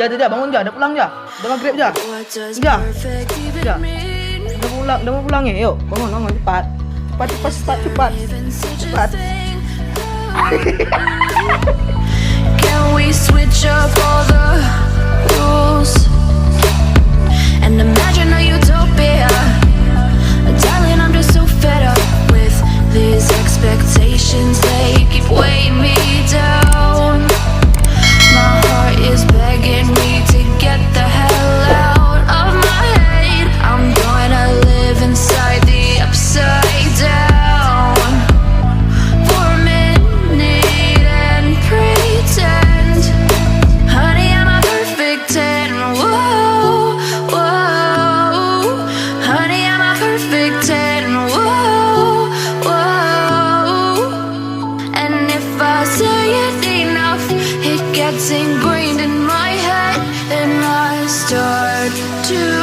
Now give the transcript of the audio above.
Jom, bangun je. Dah pulang je. Dah maghrib je. Jom. Jom. Dah mau pulang ni. Yuk, bangun cepat. Cepat. Can we switch up all the rules and imagine a utopia? Darling, I'm just so fed up with these expectations. They keep weighing me down. My heart is begging me to get the hell out of my head. I'm gonna live inside the upside down for a minute and pretend, honey, I'm a perfect 10. Whoa, whoa, honey, I'm a perfect 10. Whoa, whoa, and if I say it enough, it gets ingrained in my head, and I start to